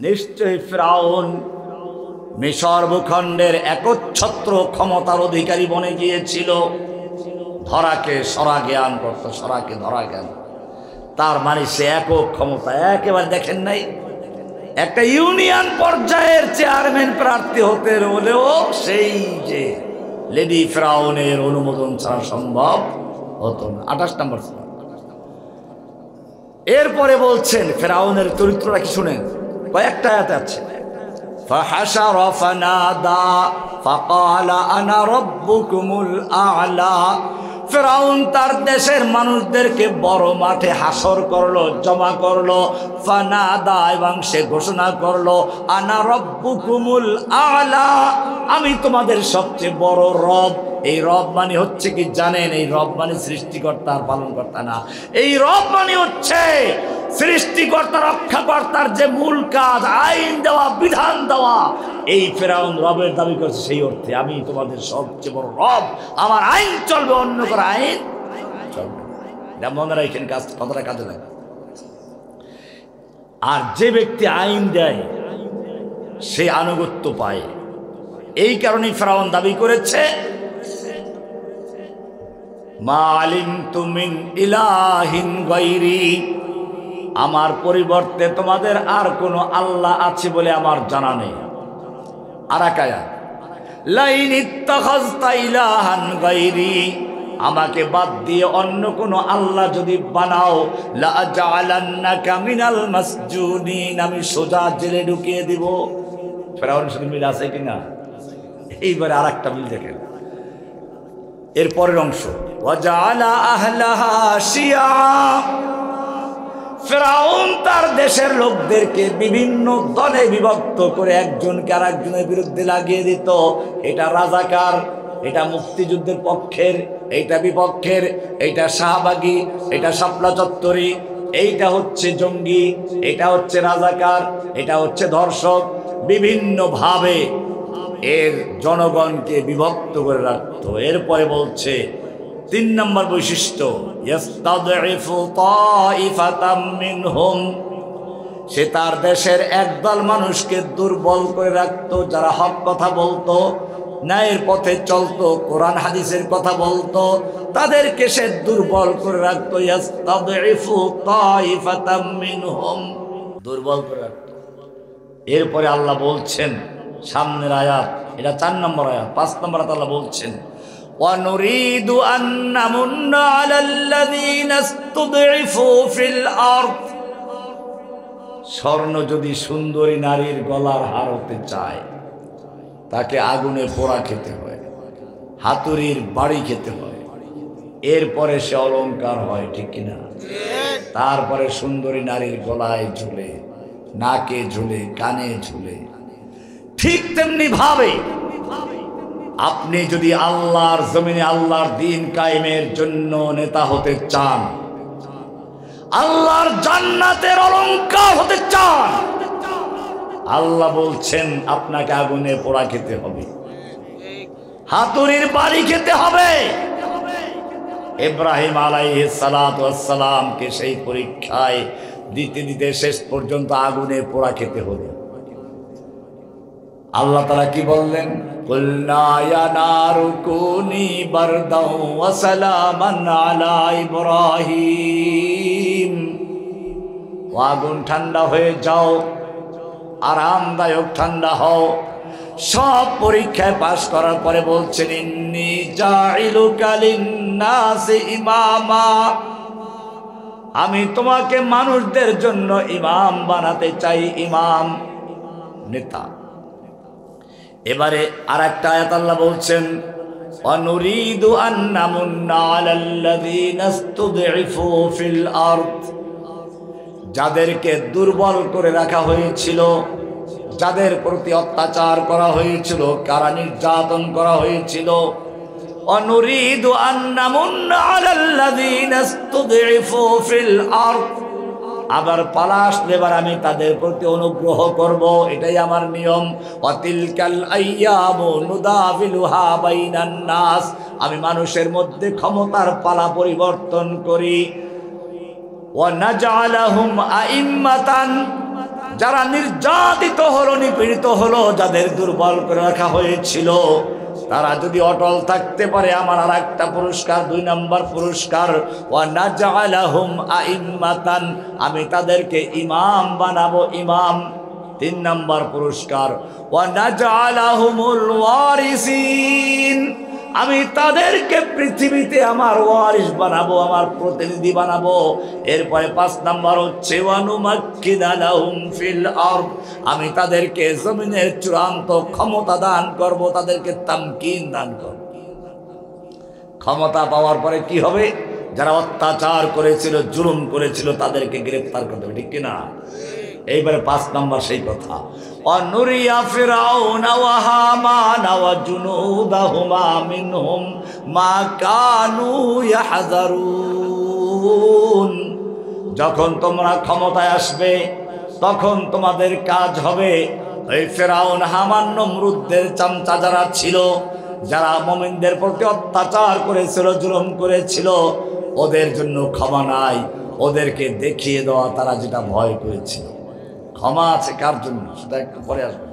নিশ্চয়ই ফিরআউন মিশর ভূখণ্ডের একচ্ছত্র ক্ষমতার অধিকারী বনে গিয়েছিল। ধরাকে সরা জ্ঞান করত, সরাকে ধরা জ্ঞান। তার মানে সে একক ক্ষমতা, একেবারে দেখেন নাই, একটা ইউনিয়ন পর্যায়ের চেয়ারম্যান প্রার্থী হতে হলেও সেই যে লেডি ফিরআউনের অনুমোদন ছাড়া সম্ভব হতো না। 28 নম্বর। এরপরে বলছেন ফিরআউনের চরিত্রটা কি শুনেন, কয়েকটা আয়াত আছে। فحشر فنادى فقال انا ربكم الاعلى। ফিরআউন তার দেশের মানুষদেরকে বড় মাঠে হাসর করলো, জমা করলো। ফানাদা, এবং সে ঘোষণা করলো, আনা রব্বুকুমুল আ'লা, আমি তোমাদের সবচেয়ে বড় রব। এই রব মানে হচ্ছে কি জানেন? এই রব মানে সৃষ্টিকর্তা আর পালনকর্তা না। এই রব মানে হচ্ছে সৃষ্টিকর্তা রক্ষাকর্তার যে মূল কাজ, আইন দেওয়া, বিধান দেওয়া। এই ফিরআউন রবের দাবি করছে সেই অর্থে, আমি তোমাদের সবচেয়ে বড় রব, আমার আইন চলবে, অন্য করে আইন চলবে না। মনে রাখেন, কথাটা কাজে লাগে। আর যে ব্যক্তি আইন দেয় সে আনুগত্য পায়। এই কারণে ফিরআউন দাবি করেছে, মা আলিমতু মিন ইলাহিন গায়রি, আমার পরিবর্তে তোমাদের আর কোনো আল্লাহ আছে বলে আমার জানা নেই। আর এক আয়াত, লাইন ইত্তাখাযতা ইলাহান গায়রি, আমাকে বাদ দিয়ে অন্য কোনো আল্লাহ যদি বানাও, লা আজআলান্নাকা মিনাল মাসজুনিন, আমি সোজা জেলে ঢুকিয়ে দিব। ফিরআউনের সাথে মিল আছে কিনা? এইবারে আর একটা মিল দেখেন, এর পরের অংশ, ওয়াজআলা আহলাহা শিয়া। ফিরআউন তার দেশের লোকদেরকে বিভিন্ন দলে বিভক্ত করে একজনকে আর একজনের বিরুদ্ধে লাগিয়ে দিত। এটা রাজাকার, এটা মুক্তিযুদ্ধের পক্ষের, এইটা বিপক্ষের, এইটা শাহবাগী, এটা শাপলা চত্বরী, এইটা হচ্ছে জঙ্গি, এটা হচ্ছে রাজাকার, এটা হচ্ছে ধর্ষক। বিভিন্নভাবে এর জনগণকে বিভক্ত করে রাখত। এরপরে বলছে 3 নম্বর বৈশিষ্ট্য, ইয়াস্তাদঈফু তাইফাতাম মিনহুম, সে তার দেশের একদল মানুষকে দুর্বল করে রাখত, যারা হক কথা বলতো, ন্যায়ের পথে চলতো, কোরআন হাদিসের কথা বলতো, তাদেরকে সে দুর্বল করে রাখতো। ইয়াস্তাদঈফু তাইফাতাম মিনহুম, দুর্বল করে রাখত। এরপরে আল্লাহ বলছেন সামনের আয়াত, এটা 4 নম্বর আয়াত, 5 নম্বর আয়াত আল্লাহ বলছেন, وَنُرِيدُ أَن نَّمُنَّ عَلَى الَّذِينَ اسْتُضْعِفُوا فِي الْأَرْضِ। স্বর্ণ যদি সুন্দরী নারীর গলার হার হতে চায়, তাকে আগুনে পোড়া খেতে হয়, হাতুড়ির বাড়ি খেতে হয়, এরপরে সে অলংকার হয়, ঠিক কিনা? তারপরে সুন্দরী নারীর গলায় ঝুলে, নাকে ঝুলে, কানে ঝুলে। ঠিক তেমনি ভাবে আপনি যদি আল্লাহর জমিনে আল্লাহর দ্বীন কায়েমের জন্য নেতা হতে চান, আল্লাহর জান্নাতের অলংকার হতে চান, আল্লাহ বলছেন আপনাকে আগুনে পোড়া খেতে হবে, হাতুড়ির বাড়ি খেতে হবে। ইব্রাহিম আলাইহিস সালাতু ওয়াস সালামকে সেই পরীক্ষায় দিতে দিতে শেষ পর্যন্ত আগুনে পোড়া খেতে হলো। আল্লাহ তাআলা কি বললেন? কুলনা ইয়া নারু কুনি বারদাও ওয়া সালামান আলা ইব্রাহিম, ও আগুন ঠান্ডা হয়ে যাও, আরামদায়ক ঠান্ডা হও। সব পরীক্ষায় পাশ করার পরে বলছেন, ইন্নী জাইলুকা লিন্নাসি ইমামা, আমি তোমাকে মানুষদের জন্য ইমাম বানাতে চাই, ইমাম, নেতা। এবারে আর একটা আয়াত আল্লাহ বলছেন, অনুরিদু আন নামুন্না আলাল্লাযীনা ইসতুদঈফু ফিল আরদ, যাদেরকে দুর্বল করে রাখা হয়েছিল, যাদের প্রতি অত্যাচার করা হয়েছিল, কারা নির্যাতন করা হয়েছিল। অনুরিদু আন নামুন্না আলাল্লাযীনা ইসতুদঈফু ফিল আরদ, আবার পালাশ দেবার আমি তাদের প্রতি অনুগ্রহ করব, এটাই আমার নিয়ম। ওয়াতিলকাল আইয়ামু নুদাবিলুহা বাইনান নাস, আমি মানুষের মধ্যে ক্ষমতার পালা পরিবর্তন করি। ওয়া নাজআলাহুম আইম্মাতান, যারা নির্যাতিত হলো, নিপীড়িত হলো, যাদের দুর্বল করে রাখা হয়েছিল, তারা যদি অটল থাকতে পারে, আমার আর একটা পুরস্কার, 2 নম্বর পুরস্কার, ওয়া নাজআলাহুম আইম্মাতান, আমি তাদেরকে ইমাম বানাবো, ইমাম। 3 নম্বর পুরস্কার, ওয়া নাজআলাহুমুল ওয়ারিসিন, আমি তাদেরকে পৃথিবীতে আমার ওয়ারিস বানাবো, আমার প্রতিনিধি বানাবো। এরপরে 5 নম্বর হচ্ছে ওয়ানুমাক্কিনা লাহুম ফিল আরদ, আমি তাদেরকে জমিনের চূড়ান্ত ক্ষমতা দান করব, তাদেরকে তামকিন দান করব। ক্ষমতা পাওয়ার পরে কি হবে? যারা অত্যাচার করেছিল, জুলুম করেছিল, তাদেরকে গ্রেফতার করতে হবে, ঠিক কিনা? এইবারে 5 নম্বর সেই কথা, অনুরিয়া ফিরাউনা ওয়া হামানা ওয়া জুনুদাহুমা মিনহুম মা কানু ইয়াহযারুন। যখন তোমরা ক্ষমতায় আসবে, তখন তোমাদের কাজ হবে ওই ফিরাউন, হামান, নমরুদদের চামচা যারা ছিল, যারা মুমিনদের প্রতি অত্যাচার করেছিল, জুলুম করেছিল, ওদের জন্য ক্ষমা নাই, ওদেরকে দেখিয়ে দেওয়া তারা যেটা ভয় করেছিল। ক্ষমা আছে কার জন্য, সেটা একটু পরে আসবে।